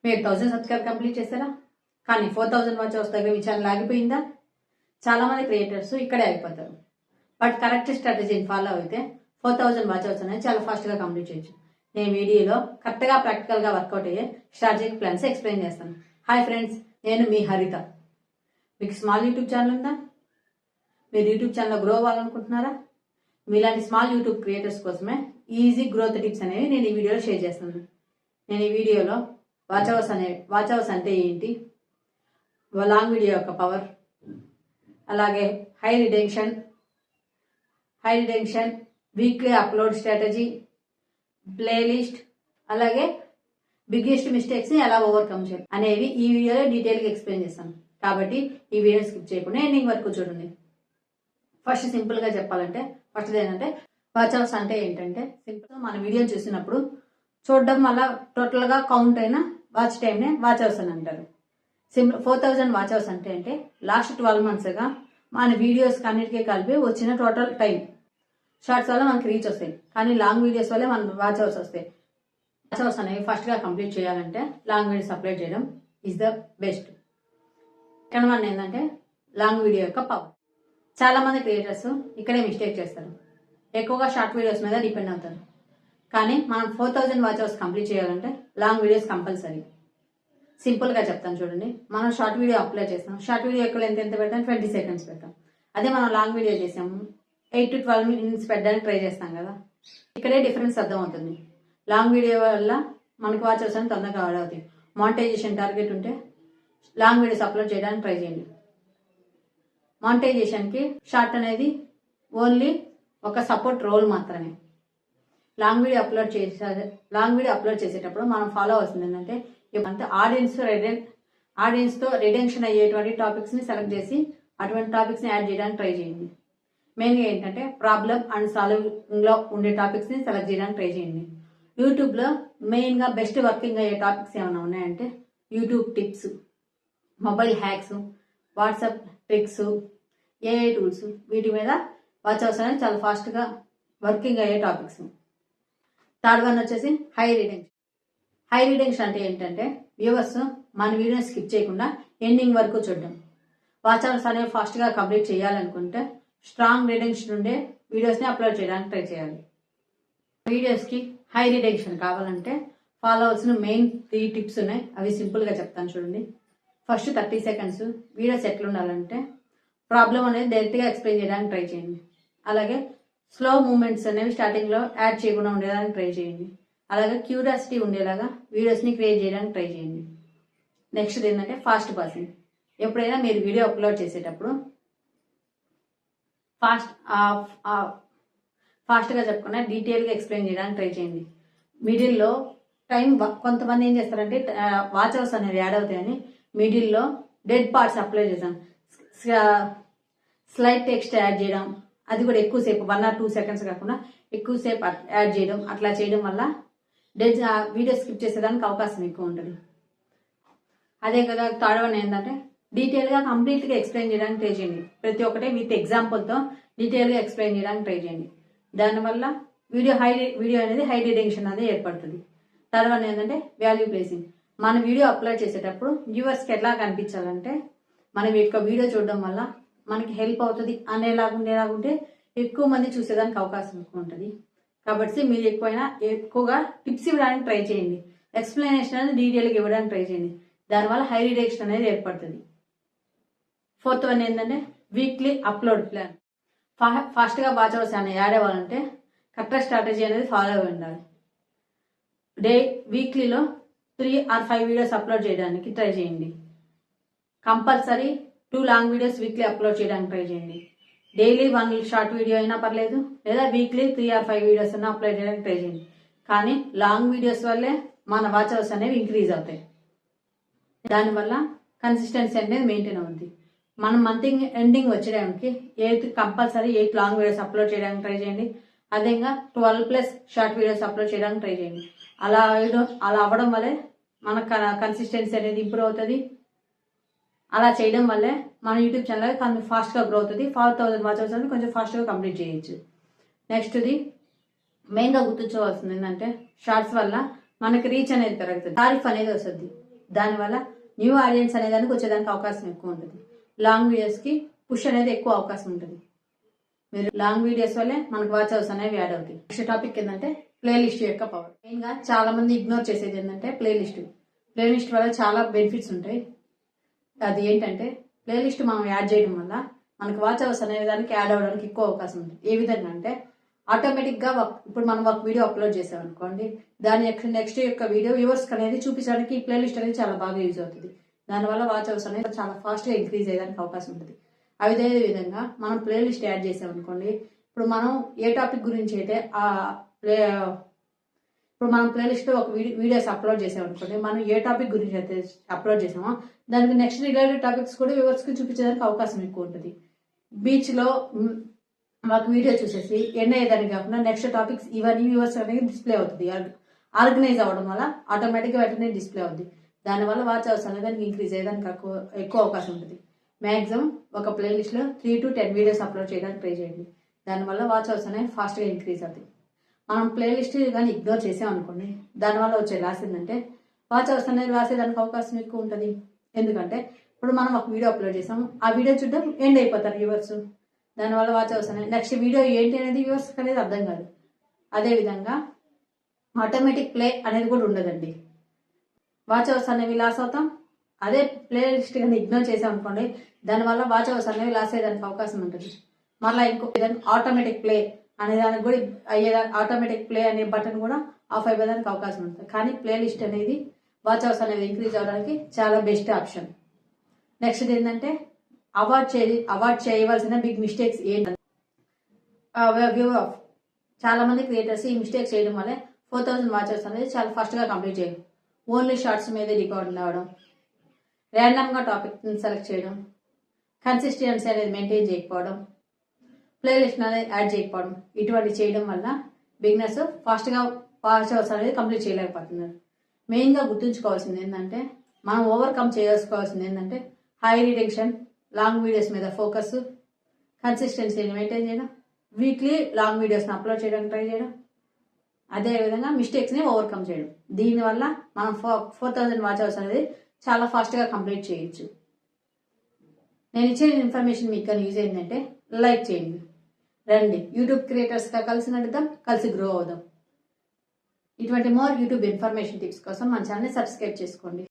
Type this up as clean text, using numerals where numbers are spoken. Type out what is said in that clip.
మీరు 1000 subscribe complete చేశారా? కానీ 4000 వాచ్ అవర్స్ దగ్గర మీ ఛానల్ ఆగిపోయిందా? చాలా మంది క్రియేటర్స్ ఇక్కడే అయిపోతారు. బట్ కరెక్ట్ స్ట్రాటజీని ఫాలో అయితే 4000 వాచ్ అవర్స్ అనేది చాలా ఫాస్ట్గా కంప్లీట్ చేయొచ్చు. నేను వీడియోలో కరెక్ట్గా ప్రాక్టికల్గా వర్కౌట్ అయ్యే స్ట్రాటజిక్ ప్లాన్స్ ఎక్స్ప్లెయిన్ చేస్తాను. హాయ్ ఫ్రెండ్స్, నేను మీ హరిత. మీకు స్మాల్ యూట్యూబ్ ఛానల్ ఉందా? మీరు యూట్యూబ్ ఛానల్ గ్రో అవ్వాలనుకుంటున్నారా? మీలాంటి స్మాల్ యూట్యూబ్ క్రియేటర్స్ కోసమే ఈజీ గ్రోత్ టిప్స్ అనేవి నేను ఈ వీడియోలో షేర్ చేస్తున్నాను. నేను ఈ వీడియోలో వాచ్ అవర్స్ అంటే ఏంటి, లాంగ్ వీడియో యొక్క పవర్, అలాగే high retention, weekly upload strategy, playlist, అలాగే బిగ్గెస్ట్ మిస్టేక్స్ ని ఎలా ఓవర్కమ్ చేయాలి అనేవి ఈ వీడియోలో డీటెయిల్గా ఎక్స్ప్లెయిన్ చేస్తాను. కాబట్టి ఈ వీడియో స్కిప్ చేయకుండా ఎండింగ్ వరకు చూడండి. ఫస్ట్ సింపుల్ గా చెప్పాలంటే ఫస్ట్ ఏంటంటే వాచ్ అవర్స్ అంటే ఏంటంటే సింపుల్ మన వీడియో చూసినప్పుడు చూడడం వల్ల టోటల్ గా కౌంట్ అయిన వాచ్ టైం నే వాచ్ అవర్స్ అని అంటారు. సింపుల్ 4000 వాచ్ అవర్స్ అంటే లాస్ట్ 12 months గా మన వీడియోస్ అన్నిటికీ కలిపి వచ్చిన టోటల్ టైం. షార్ట్స్ వల్ల మనకి రీచ్ వస్తాయి, కానీ లాంగ్ వీడియోస్ వల్ల మన వాచ్ అవర్స్ వస్తాయి. వాచ్ అవర్స్ అనేవి ఫస్ట్ గా కంప్లీట్ చేయాలంటే లాంగ్ వీడియోస్ అప్లోడ్ చేయడం is the best. Second one ఏంటంటే లాంగ్ వీడియో యొక్క పవర్. చాలా మంది క్రియేటర్స్ ఇక్కడే మిస్టేక్ చేస్తారు, ఎక్కువగా షార్ట్ వీడియోస్ మీద డిపెండ్ అవుతారు. కానీ మనం 4000 వాచ్ అవర్స్ కంప్లీట్ చేయాలంటే లాంగ్ వీడియోస్ కంపల్సరీ. సింపుల్ గా చెప్తాను చూడండి. మనం షార్ట్ వీడియో అప్లోడ్ చేస్తాం, షార్ట్ వీడియో ఎక్కువ ఎంత పెడతాం, 20 seconds పెడతాం. అదే మనం లాంగ్ వీడియో చేసాము 8 to 12 minutes పెట్టడానికి ట్రై చేస్తాం కదా. ఇక్కడే డిఫరెన్స్ అర్థం అవుతుంది. లాంగ్ వీడియో వల్ల మనకి వాచ్ అవర్స్ అని తొందరగా యాడ్ అవుతాయి. మానిటైజేషన్ టార్గెట్ ఉంటే లాంగ్ వీడియోస్ అప్లోడ్ చేయడానికి ట్రై చేయండి. మానిటైజేషన్ కి షార్ట్ అనేది ఓన్లీ ఒక సపోర్ట్ రోల్ మాత్రమే. లాంగ్ వీడియో అప్లోడ్ చేసేటప్పుడు మనం ఫాలో అవ్వాల్సింది ఏంటంటే ఆడియన్స్ తో రిటెన్షన్ అయ్యేటువంటి టాపిక్స్ ని సెలెక్ట్ చేసి అటువంటి టాపిక్స్ ని యాడ్ చేయడానికి ట్రై చేయండి. మెయిన్ గా ఏంటంటే ప్రాబ్లమ్ అండ్ సాల్వింగ్ లో ఉండే టాపిక్స్ ని సెలెక్ట్ చేయడానికి ట్రై చేయండి. యూట్యూబ్ లో మెయిన్ గా బెస్ట్ వర్కింగ్ అయ్యే టాపిక్స్ ఏమైనా ఉన్నాయంటే YouTube tips, mobile hacks, WhatsApp tricks, AI tools, వీటి మీద వాచ్ అవర్స్ అనేది చాలా ఫాస్ట్ గా వర్కింగ్ అయ్యే టాపిక్స్. థర్డ్ వన్ వచ్చేసి హై రిటెన్షన్ అంటే ఏంటంటే వ్యూవర్స్ మన వీడియో స్కిప్ చేయకుండా ఎండింగ్ వరకు చూడడం. వాచ్ అవర్స్ అనేవి ఫాస్ట్ గా కంప్లీట్ చేయాలనుకుంటే స్ట్రాంగ్ రిటెన్షన్ ఉండే వీడియోస్ ని అప్లోడ్ చేయడానికి ట్రై చేయాలి. వీడియోస్ కి హై రిటెన్షన్ కావాలంటే ఫాలో అవ్వాల్సిన మెయిన్ 3 టిప్స్ ఉన్నాయి. అవి సింపుల్ గా చెప్తాను చూడండి. ఫస్ట్ 30 seconds వీడియోస్ ఎట్లా ఉండాలంటే ప్రాబ్లం అనేది డైరెక్ట్ గా ఎక్స్ప్లెయిన్ చేయడానికి ట్రై చేయండి. అలాగే స్లో మూమెంట్స్ అనేవి స్టార్టింగ్ లో యాడ్ చేయకుండా ఉండేదానికి ట్రై చేయండి. అలాగే క్యూరియాసిటీ ఉండేలాగా వీడియోస్ ని క్రియేట్ చేయడానికి ట్రై చేయండి. నెక్స్ట్ ఏంటంటే ఫాస్ట్ పాసింగ్. ఎప్పుడైనా మీరు వీడియో అప్లోడ్ చేసేటప్పుడు ఫాస్ట్ గా చెప్పకుండా డీటెయిల్ గా ఎక్స్ప్లెయిన్ చేయడానికి ట్రై చేయండి. మిడిల్ లో టైం కొంతమంది ఏం చేస్తారంటే వాచ్ అవర్స్ అనేవి యాడ్ అవుతాయని మిడిల్ లో డెడ్ పార్ట్స్ అప్లోడ్ చేసాం, స్లైడ్ టెక్స్ట్ యాడ్ చేయడం, అది కూడా ఎక్కువసేపు 1 or 2 seconds కాకుండా ఎక్కువసేపు యాడ్ చేయడం. అట్లా చేయడం వల్ల వీడియో స్కిప్ చేసేదానికి అవకాశం ఎక్కువ ఉంటుంది. అదే కదా థర్డ్ వన్ ఏంటంటే డీటెయిల్ గా కంప్లీట్ గా ఎక్స్ప్లెయిన్ చేయడానికి ట్రై చేయండి. ప్రతి ఒక్కటి విత్ ఎగ్జాంపుల్ తో డీటెయిల్ గా ఎక్స్ప్లెయిన్ చేయడానికి ట్రై చేయండి. దానివల్ల వీడియో అనేది హై రిటెన్షన్ అనేది ఏర్పడుతుంది. థర్డ్ వన్ ఏంటంటే వాల్యూ ప్లేసింగ్. మన వీడియో అప్లోడ్ చేసేటప్పుడు వ్యూవర్స్ కి ఎట్లా కనిపించాలంటే మనం యొక్క వీడియో చూడడం వల్ల మనకి హెల్ప్ అవుతుంది ఉండేలాగుంటే ఎక్కువ మంది చూసేదానికి అవకాశం ఎక్కువ ఉంటుంది. కాబట్టి మీరు ఎక్కువగా టిప్స్ ఇవ్వడానికి ట్రై చేయండి. ఎక్స్ప్లెనేషన్ అనేది డీటెయిల్ గా ఇవ్వడానికి ట్రై చేయండి. దానివల్ల హై రిటెన్షన్ అనేది ఏర్పడుతుంది. ఫోర్త్ వన్ ఏంటంటే వీక్లీ అప్లోడ్ ప్లాన్. ఫాస్ట్ గా వాచ్ అవర్స్ అనేవి యాడ్ అవ్వాలంటే కరెక్ట్ స్ట్రాటజీ అనేది ఫాలో అయి ఉండాలి. వీక్లీలో 3 or 5 వీడియోస్ అప్లోడ్ చేయడానికి ట్రై చేయండి. Compulsory 2 long videos weekly upload చేయడానికి ట్రై చేయండి. డైలీ 1 షార్ట్ వీడియో అయినా పర్లేదు, లేదా వీక్లీ 3 or 5 వీడియోస్ అయినా అప్లోడ్ చేయడానికి ట్రై చేయండి. కానీ లాంగ్ వీడియోస్ వల్లే మన వాచ్ అవర్స్ అనేవి ఇంక్రీజ్ అవుతాయి. దానివల్ల కన్సిస్టెన్సీ అనేది మెయింటైన్ అవుతుంది. మనం మంత్ ఎండింగ్ వచ్చేయడానికి 8 లాంగ్ వీడియోస్ అప్లోడ్ చేయడానికి ట్రై చేయండి. అదేగా 12+ షార్ట్ వీడియోస్ అప్లోడ్ చేయడానికి ట్రై చేయండి. అలా అవ్వడం వల్లే మన కన్సిస్టెన్సీ అనేది ఇంప్రూవ్ అవుతుంది. అలా చేయడం వల్లే మన యూట్యూబ్ ఛానల్ ఫాస్ట్ గా గ్రో అవుతుంది. 4000 వాచ్ అవర్స్ అనేది కొంచెం ఫాస్ట్ గా కంప్లీట్ చేయొచ్చు. నెక్స్ట్ మెయిన్ గా గుర్తుంచుకోవాల్సింది ఏంటంటే షార్ట్స్ వల్ల మనకి రీచ్ అనేది పెరుగుతుంది, తారీఫ్ అనేది వస్తుంది. దానివల్ల న్యూ ఆడియన్స్ అనేదానికి వచ్చేదానికి అవకాశం ఎక్కువ ఉంటుంది. లాంగ్ వీడియోస్కి పుష్ అనేది ఎక్కువ అవకాశం ఉంటుంది. మీరు లాంగ్ వీడియోస్ వల్లే మనకు వాచ్ అవర్స్ అనేవి యాడ్ అవుతాయి. నెక్స్ట్ టాపిక్ ఏంటంటే ప్లేలిస్ట్ యొక్క పవర్. మెయిన్గా చాలా మంది ఇగ్నోర్ చేసేది ఏంటంటే ప్లేలిస్ట్ వల్ల చాలా బెనిఫిట్స్ ఉంటాయి. అది ఏంటంటే ప్లేలిస్ట్ మనం యాడ్ చేయడం వల్ల మనకు వాచ్ అవర్స్ అనే దానికి యాడ్ అవ్వడానికి ఎక్కువ అవకాశం ఉంటుంది. ఏ విధంగా అంటే ఆటోమేటిక్గా ఇప్పుడు మనం ఒక వీడియో అప్లోడ్ చేసాం అనుకోండి, దాని నెక్స్ట్ యొక్క వీడియో వ్యూవర్స్ అనేది చూపించడానికి ఈ ప్లేలిస్ట్ అనేది చాలా బాగా యూజ్ అవుతుంది. దానివల్ల వాచ్ అవర్స్ అనేది చాలా ఫాస్ట్గా ఇంక్రీజ్ అయ్యేదానికి అవకాశం ఉంటుంది. అదే విధంగా మనం ప్లేలిస్ట్ యాడ్ చేసాం అనుకోండి, ఇప్పుడు మనం ఏ టాపిక్ గురించి అయితే ఇప్పుడు మనం ప్లేలిస్ట్లో ఒక వీడియోస్ అప్లోడ్ చేసాం అనుకోండి, మనం ఏ టాపిక్ గురించి అయితే అప్లోడ్ చేసామో దానికి నెక్స్ట్ రిలేటెడ్ టాపిక్స్ కూడా వ్యూవర్స్కి చూపించడానికి అవకాశం ఎక్కువ ఉంటుంది. బీచ్లో మాకు వీడియో చూసేసి ఎండ్ అయ్యేదానికి కాకుండా నెక్స్ట్ టాపిక్స్ ఇవన్నీ వ్యూవర్స్ అనేది డిస్ప్లే అవుతుంది. ఆర్గనైజ్ అవ్వడం వల్ల ఆటోమేటిక్గా వెంటనే డిస్ప్లే అవుతుంది. దానివల్ల వాచ్ అవర్స్ అనేది ఇంక్రీజ్ అయ్యేదానికి ఎక్కువ అవకాశం ఉంటుంది. మ్యాక్సిమం ఒక ప్లేలిస్ట్లో 3 to 10 వీడియోస్ అప్లోడ్ చేయడానికి ట్రై చేయండి. దానివల్ల వాచ్ అవర్స్ అనేవి ఫాస్ట్గా ఇంక్రీజ్ అవుతాయి. మనం ప్లేలిస్ట్ కానీ ఇగ్నోర్ చేసామనుకోండి, దానివల్ల వచ్చే లాస్ ఏంటంటే వాచ్ అవర్స్ అనేది లాస్ అయ్యేదానికి అవకాశం ఎక్కువ ఉంటుంది. ఎందుకంటే ఇప్పుడు మనం ఒక వీడియో అప్లోడ్ చేసాము, ఆ వీడియో చూడడం ఎండ్ అయిపోతారు వ్యూవర్స్. దానివల్ల వాచ్ అవర్స్ అనేది నెక్స్ట్ వీడియో ఏంటి అనేది వ్యూవర్స్ అనేది అర్థం కాదు. అదేవిధంగా ఆటోమేటిక్ ప్లే అనేది కూడా ఉండదండి. వాచ్ అవర్స్ అనేవి లాస్ అవుతాం. అదే ప్లేలిస్ట్ కానీ ఇగ్నోర్ చేసాం అనుకోండి, దానివల్ల వాచ్ అవర్స్ అనేవి లాస్ అయ్యేదానికి అవకాశం ఉంటుంది. మళ్ళీ ఇంకో ఆటోమేటిక్ ప్లే అనే దానికి కూడా ఆటోమేటిక్ ప్లే అనే బటన్ కూడా ఆఫ్ అయిపోయేదానికి అవకాశం ఉంటుంది. కానీ ప్లేలిస్ట్ అనేది వాచ్ అవర్స్ అనేది ఇంక్రీజ్ అవ్వడానికి చాలా బెస్ట్ ఆప్షన్. నెక్స్ట్ ఏంటంటే అవాయిడ్ చేయవలసిన బిగ్ మిస్టేక్స్ ఏంటంటే చాలా మంది క్రియేటర్స్ ఈ మిస్టేక్స్ చేయడం వల్లే 4000 వాచ్ అవర్స్ అనేది చాలా ఫాస్ట్గా కంప్లీట్ చేయడం. ఓన్లీ షార్ట్స్ మీద రికార్డ్ అవ్వడం, ర్యాండమ్గా టాపిక్ సెలెక్ట్ చేయడం, కన్సిస్టెన్సీ అనేది మెయింటైన్ చేయకపోవడం, ప్లేలిస్ట్ అనేది యాడ్ చేయకపోవడం, ఇటువంటి చేయడం వల్ల బిగినర్స్ ఫాస్ట్గా వాచ్ అవర్స్ అనేది కంప్లీట్ చేయలేకపోతున్నారు. మెయిన్గా గుర్తుంచుకోవాల్సింది ఏంటంటే మనం ఓవర్కమ్ చేసుకోవాల్సింది ఏంటంటే హై రిటెన్షన్, లాంగ్ వీడియోస్ మీద ఫోకస్, కన్సిస్టెన్సీని మెయింటైన్ చేయడం, వీక్లీ లాంగ్ వీడియోస్ని అప్లోడ్ చేయడానికి ట్రై చేయడం, అదేవిధంగా మిస్టేక్స్ని ఓవర్కమ్ చేయడం. దీనివల్ల మనం 4000 వాచ్ అవర్స్ అనేది చాలా ఫాస్ట్గా కంప్లీట్ చేయొచ్చు. నేను ఇచ్చే ఇన్ఫర్మేషన్ మీకు కానీ యూజ్ అయిందంటే లైక్ చేయండి. రండి యూట్యూబ్ క్రియేటర్స్గా కలిసి నడుద్దాం, కలిసి గ్రో అవుదాం. ఇటువంటి మోర్ యూట్యూబ్ ఇన్ఫర్మేషన్ టిప్స్ కోసం మన ఛానల్ని సబ్స్క్రైబ్ చేసుకోండి.